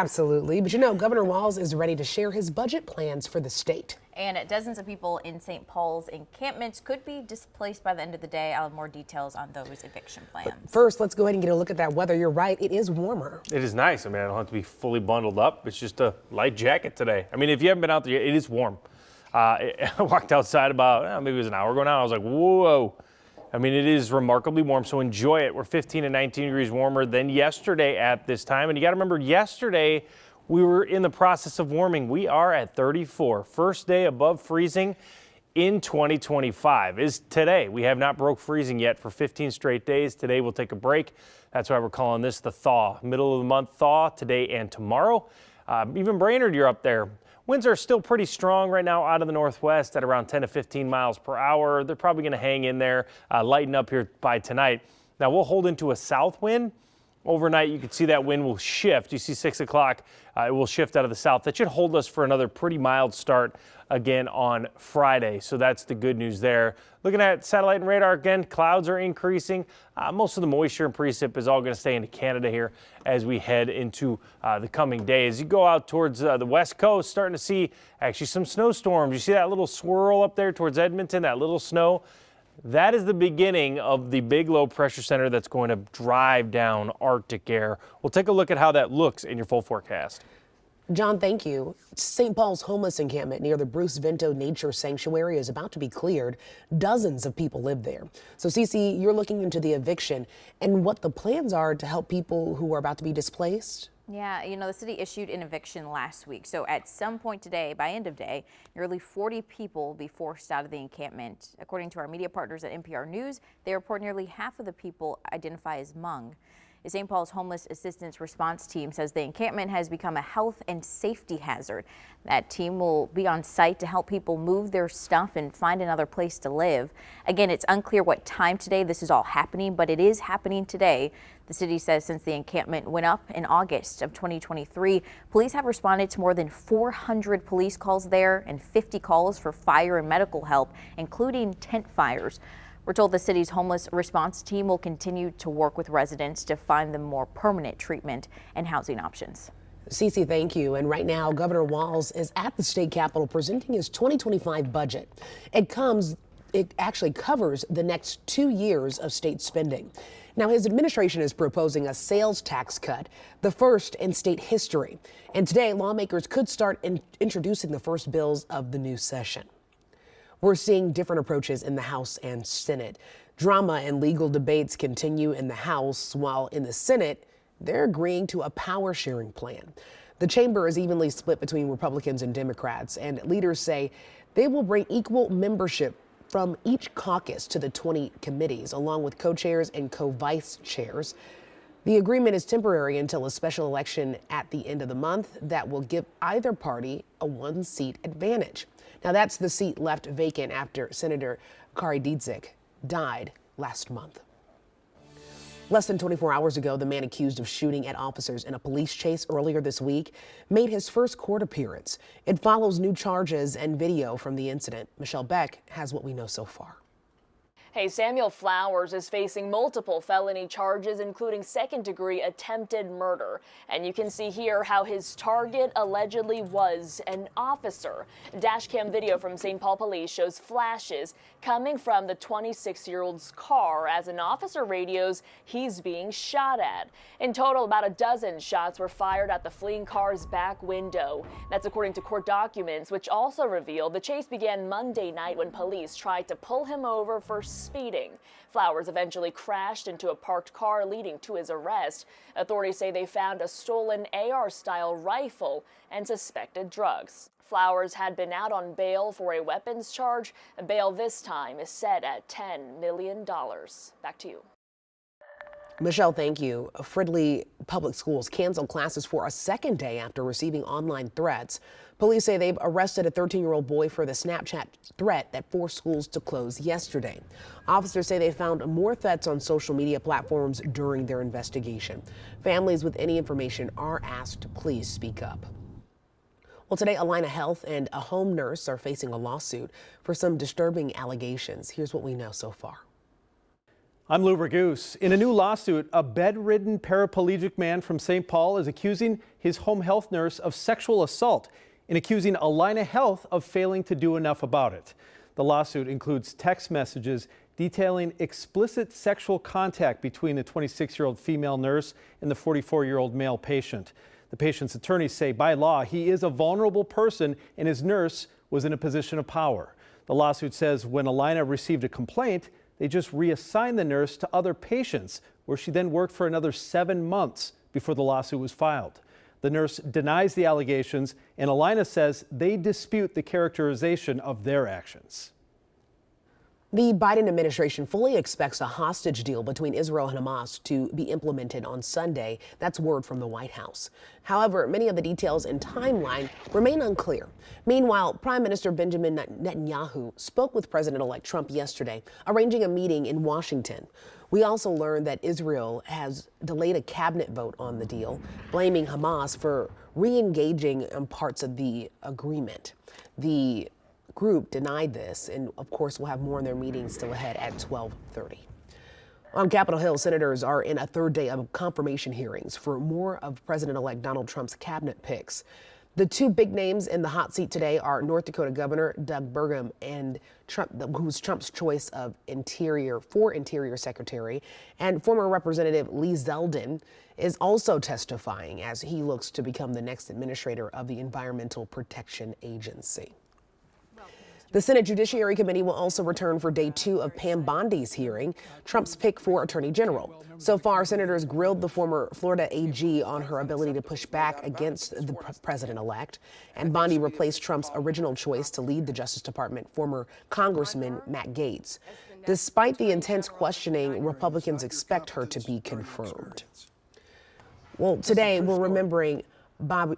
Absolutely. But you know, Governor Walz is ready to share his budget plans for the state. And dozens of people in St. Paul's encampments could be displaced by the end of the day. I'll have more details on those eviction plans. But first, let's go ahead and get a look at that weather. You're right, it is warmer. It is nice. I mean, I don't have to be fully bundled up. It's just a light jacket today. I mean, if you haven't been out there yet, it is warm. I walked outside about, maybe it was an hour ago now. I was like, whoa. I mean, it is remarkably warm, so enjoy it. We're 15 and 19 degrees warmer than yesterday at this time. And you got to remember, yesterday we were in the process of warming. We are at 34. First day above freezing in 2025 is today. We have not broke freezing yet for 15 straight days. Today we'll take a break. That's why we're calling this the thaw. Middle of the month thaw today and tomorrow. Even Brainerd, you're up there. Winds are still pretty strong right now out of the northwest at around 10 to 15 miles per hour. They're probably going to hang in there, lighten up here by tonight. Now we'll hold into a south wind. Overnight, you can see that wind will shift. You see 6 o'clock, it will shift out of the south. That should hold us for another pretty mild start again on Friday. So that's the good news there. Looking at satellite and radar again, clouds are increasing. Most of the moisture and precip is all going to stay into Canada here as we head into the coming days. You go out towards the west coast, starting to see actually some snowstorms. You see that little swirl up there towards Edmonton, that little snow. That is the beginning of the big low pressure center that's going to drive down Arctic air. We'll take a look at how that looks in your full forecast. John, thank you. St. Paul's homeless encampment near the Bruce Vento Nature Sanctuary is about to be cleared. Dozens of people live there. So, Cece, you're looking into the eviction and what the plans are to help people who are about to be displaced. Yeah, you know, the city issued an eviction last week. So at some point today, by end of day, nearly 40 people will be forced out of the encampment. According to our media partners at NPR News, they report nearly half of the people identify as Hmong. The St. Paul's Homeless Assistance Response Team says the encampment has become a health and safety hazard. That team will be on site to help people move their stuff and find another place to live. Again, it's unclear what time today this is all happening, but it is happening today. The city says since the encampment went up in August of 2023, police have responded to more than 400 police calls there and 50 calls for fire and medical help, including tent fires. We're told the city's homeless response team will continue to work with residents to find them more permanent treatment and housing options. Cece, thank you. And right now, Governor Walz is at the state capitol presenting his 2025 budget. It actually covers the next 2 years of state spending. Now, his administration is proposing a sales tax cut, the first in state history. And today, lawmakers could start introducing the first bills of the new session. We're seeing different approaches in the House and Senate. Drama and legal debates continue in the House, while in the Senate, they're agreeing to a power sharing plan. The chamber is evenly split between Republicans and Democrats, and leaders say they will bring equal membership from each caucus to the 20 committees, along with co-chairs and co-vice chairs. The agreement is temporary until a special election at the end of the month that will give either party a one-seat advantage. Now, that's the seat left vacant after Senator Kari Dziedzic died last month. Less than 24 hours ago, the man accused of shooting at officers in a police chase earlier this week made his first court appearance. It follows new charges and video from the incident. Michelle Beck has what we know so far. Hey, Samuel Flowers is facing multiple felony charges, including second-degree attempted murder. And you can see here how his target allegedly was an officer. Dashcam video from St. Paul Police shows flashes coming from the 26-year-old's car as an officer radios he's being shot at. In total, about a dozen shots were fired at the fleeing car's back window. That's according to court documents, which also reveal the chase began Monday night when police tried to pull him over for speeding. Flowers eventually crashed into a parked car, leading to his arrest. Authorities say they found a stolen AR-style rifle and suspected drugs. Flowers had been out on bail for a weapons charge. Bail this time is set at $10 million. Back to you. Michelle, thank you. Fridley Public Schools canceled classes for a second day after receiving online threats. Police say they've arrested a 13-year-old boy for the Snapchat threat that forced schools to close yesterday. Officers say they found more threats on social media platforms during their investigation. Families with any information are asked to please speak up. Well, today, Allina Health and a home nurse are facing a lawsuit for some disturbing allegations. Here's what we know so far. I'm Lou Ragoose. In a new lawsuit, a bedridden paraplegic man from St. Paul is accusing his home health nurse of sexual assault and accusing Allina Health of failing to do enough about it. The lawsuit includes text messages detailing explicit sexual contact between the 26-year-old female nurse and the 44-year-old male patient. The patient's attorneys say by law he is a vulnerable person and his nurse was in a position of power. The lawsuit says when Allina received a complaint, they just reassigned the nurse to other patients, where she then worked for another 7 months before the lawsuit was filed. The nurse denies the allegations, and Allina says they dispute the characterization of their actions. The Biden administration fully expects a hostage deal between Israel and Hamas to be implemented on Sunday. That's word from the White House. However, many of the details and timeline remain unclear. Meanwhile, Prime Minister Benjamin Netanyahu spoke with President-elect Trump yesterday, arranging a meeting in Washington. We also learned that Israel has delayed a cabinet vote on the deal, blaming Hamas for re-engaging in parts of the agreement. The group denied this, and of course we'll have more in their meeting still ahead at 12:30. On Capitol Hill, senators are in a third day of confirmation hearings for more of President-elect Donald Trump's cabinet picks. The two big names in the hot seat today are North Dakota Governor Doug Burgum and who's Trump's choice of Interior Secretary, and former Representative Lee Zeldin is also testifying as he looks to become the next administrator of the Environmental Protection Agency. The Senate Judiciary Committee will also return for day 2 of Pam Bondi's hearing, Trump's pick for Attorney General. So far, senators grilled the former Florida AG on her ability to push back against the president-elect. And Bondi replaced Trump's original choice to lead the Justice Department, former Congressman Matt Gaetz. Despite the intense questioning, Republicans expect her to be confirmed. Well, today we're remembering Bob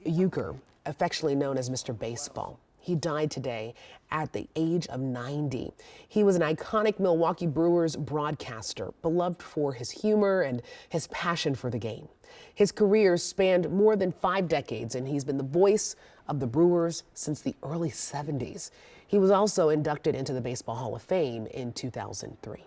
Uecker, affectionately known as Mr. Baseball. He died today at the age of 90. He was an iconic Milwaukee Brewers broadcaster, beloved for his humor and his passion for the game. His career spanned more than 5 decades, and he's been the voice of the Brewers since the early 70s. He was also inducted into the Baseball Hall of Fame in 2003.